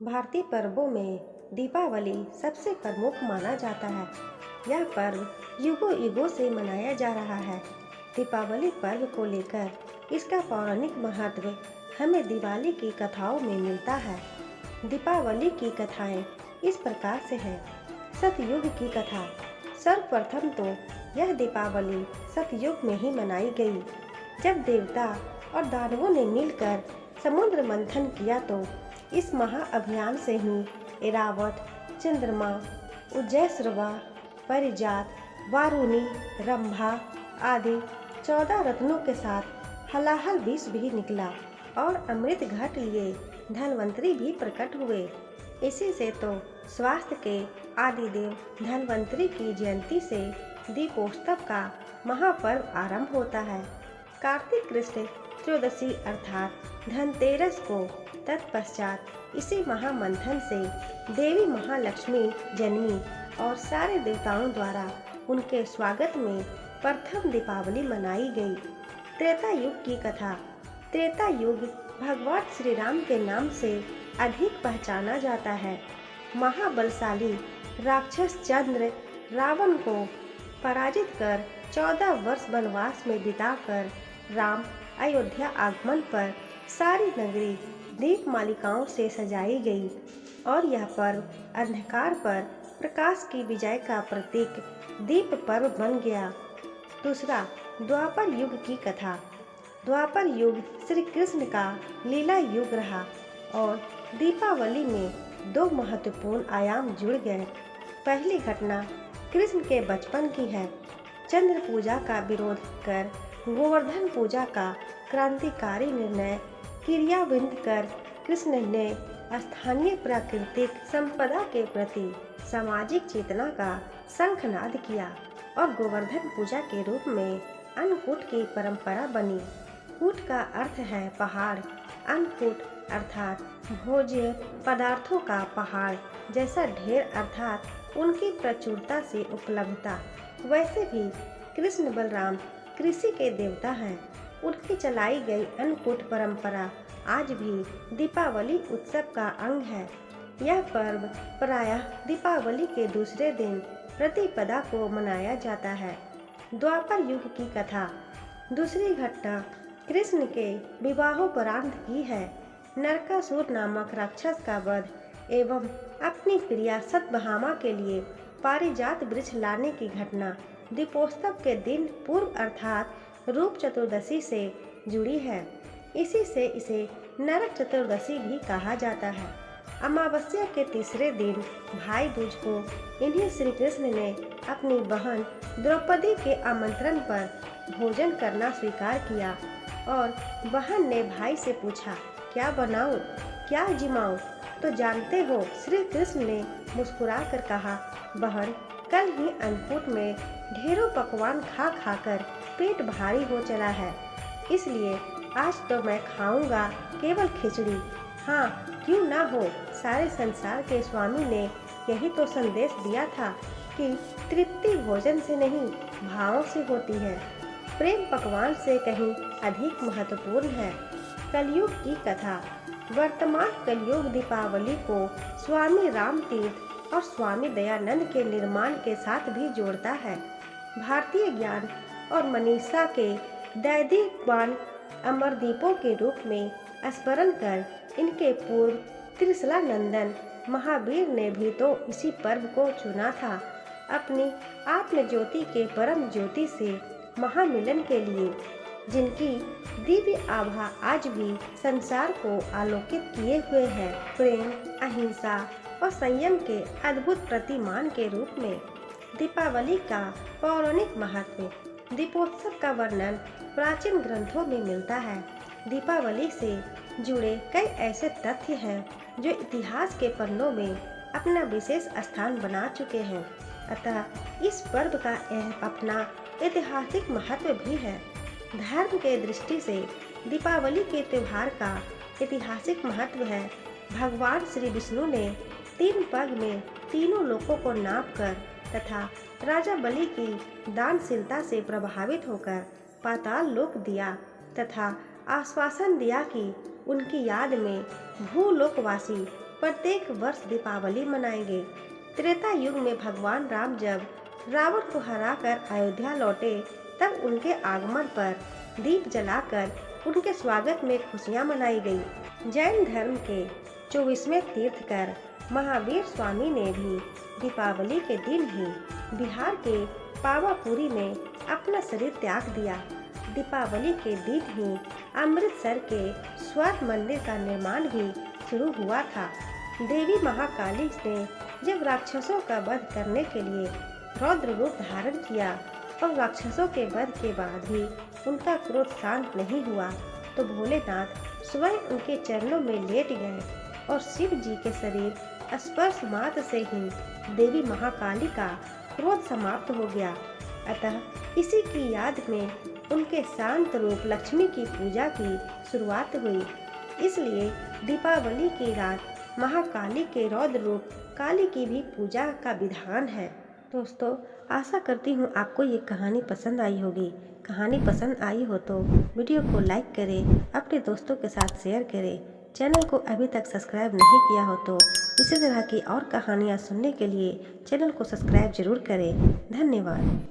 भारतीय पर्वों में दीपावली सबसे प्रमुख माना जाता है। यह पर्व युगों युगों से मनाया जा रहा है। दीपावली पर्व को लेकर इसका पौराणिक महत्व हमें दिवाली की कथाओं में मिलता है। दीपावली की कथाएं इस प्रकार से है। सतयुग की कथा। सर्वप्रथम तो यह दीपावली सतयुग में ही मनाई गई, जब देवता और दानवों ने मिलकर समुद्र मंथन किया। तो इस महाअभियान से ही ऐरावत, चंद्रमा, उज्जैश्रवा, परिजात, वारुणी, रंभा आदि 14 रत्नों के साथ हलाहल विष भी निकला और अमृत घट लिए धनवंतरी भी प्रकट हुए। इसी से तो स्वास्थ्य के आदिदेव धनवंतरी की जयंती से दीपोत्सव का महापर्व आरंभ होता है। कार्तिक कृष्ण त्रयोदशी अर्थात धनतेरस को तत्पश्चात इसी महामंथन से देवी महालक्ष्मी जन्मी और सारे देवताओं द्वारा उनके स्वागत में प्रथम दीपावली मनाई गई। त्रेता युग की कथा। त्रेता युग भगवान श्री राम के नाम से अधिक पहचाना जाता है। महाबलशाली राक्षस चंद्र रावण को पराजित कर 14 वर्ष वनवास में बिताकर राम अयोध्या आगमन पर सारी नगरी दीप मालिकाओं से सजाई गई और यह पर्व अंधकार पर प्रकाश की विजय का प्रतीक दीप पर्व बन गया। दूसरा, द्वापर युग की कथा। द्वापर युग श्री कृष्ण का लीला युग रहा और दीपावली में दो महत्वपूर्ण आयाम जुड़ गए। पहली घटना कृष्ण के बचपन की है। चंद्र पूजा का विरोध कर गोवर्धन पूजा का क्रांतिकारी निर्णय क्रियान्वित कर कृष्ण ने स्थानीय प्राकृतिक संपदा के प्रति सामाजिक चेतना का शंखनाद किया और गोवर्धन पूजा के रूप में अन्नकूट की परंपरा बनी। कूट का अर्थ है पहाड़। अन्नकूट अर्थात भोज्य पदार्थों का पहाड़ जैसा ढेर अर्थात उनकी प्रचुरता से उपलब्धता। वैसे भी कृष्ण बलराम कृषि के देवता हैं। उनकी चलाई गई अन्नकूट परंपरा आज भी दीपावली उत्सव का अंग है। यह पर्व प्रायः दीपावली के दूसरे दिन प्रतिपदा को मनाया जाता है। द्वापर युग की कथा। दूसरी घटना कृष्ण के विवाहोपरांत की है। नरकासुर नामक राक्षस का वध एवं अपनी प्रिया सत्यभामा के लिए पारिजात वृक्ष लाने की घटना दीपोत्सव के दिन पूर्व अर्थात रूप चतुर्दशी से जुड़ी है। इसी से इसे नरक चतुर्दशी भी कहा जाता है। अमावस्या के तीसरे दिन भाई दूज को इन्हीं श्री कृष्ण ने अपनी बहन द्रौपदी के आमंत्रण पर भोजन करना स्वीकार किया और बहन ने भाई से पूछा, क्या बनाऊं, क्या जिमाऊं? तो जानते हो, श्री कृष्ण ने मुस्कुराकर कहा, बहन, कल ही अन्नकूट में ढेरों पकवान खा खाकर पेट भारी हो चला है, इसलिए आज तो मैं खाऊंगा केवल खिचड़ी। हाँ, क्यों ना हो, सारे संसार के स्वामी ने यही तो संदेश दिया था कि तृप्ति भोजन से नहीं भावों से होती है। प्रेम पकवान से कहीं अधिक महत्वपूर्ण है। कलयुग की कथा। वर्तमान कलयुग दीपावली को स्वामी राम तीर्थ और स्वामी दयानंद के निर्माण के साथ भी जोड़ता है। भारतीय ज्ञान और मनीषा के दैदिकवान अमरदीपों के रूप में स्मरण कर इनके पूर्व त्रिशला नंदन महावीर ने भी तो इसी पर्व को चुना था अपनी आत्मज्योति के परम ज्योति से महामिलन के लिए, जिनकी दिव्य आभा आज भी संसार को आलोकित किए हुए है। प्रेम, अहिंसा और संयम के अद्भुत प्रतिमान के रूप में दीपावली का पौराणिक महत्व। दीपोत्सव का वर्णन प्राचीन ग्रंथों में मिलता है। दीपावली से जुड़े कई ऐसे तथ्य हैं जो इतिहास के पन्नों में अपना विशेष स्थान बना चुके हैं। अतः इस पर्व का अपना ऐतिहासिक महत्व भी है। धर्म के दृष्टि से दीपावली के त्योहार का ऐतिहासिक महत्व है। भगवान श्री विष्णु ने 3 पग में तीनों लोकों को नापकर तथा राजा बलि की दानशीलता से प्रभावित होकर पाताल लोक दिया तथा आश्वासन दिया कि उनकी याद में भूलोकवासी प्रत्येक वर्ष दीपावली मनाएंगे। त्रेता युग में भगवान राम जब रावण को हराकर अयोध्या लौटे, तब उनके आगमन पर दीप जलाकर उनके स्वागत में खुशियां मनाई गई। जैन धर्म के 24वें तीर्थकर महावीर स्वामी ने भी दीपावली के दिन ही बिहार के पावापुरी में अपना शरीर त्याग दिया। दीपावली के दिन ही अमृतसर के स्वर्ण मंदिर का निर्माण भी शुरू हुआ था। देवी महाकाली ने जब राक्षसों का वध करने के लिए रौद्र रूप धारण किया और राक्षसों के वध के बाद भी उनका क्रोध शांत नहीं हुआ, तो भोलेनाथ स्वयं उनके चरणों में लेट गए और शिव जी के शरीर स्पर्श मात्र से ही देवी महाकाली का क्रोध समाप्त हो गया। अतः इसी की याद में उनके शांत रूप लक्ष्मी की पूजा की शुरुआत हुई। इसलिए दीपावली की रात महाकाली के रौद्र रूप काली की भी पूजा का विधान है। दोस्तों, आशा करती हूँ आपको ये कहानी पसंद आई होगी। कहानी पसंद आई हो तो वीडियो को लाइक करें, अपने दोस्तों के साथ शेयर करें। चैनल को अभी तक सब्सक्राइब नहीं किया हो तो इसी तरह की और कहानियाँ सुनने के लिए चैनल को सब्सक्राइब जरूर करें। धन्यवाद।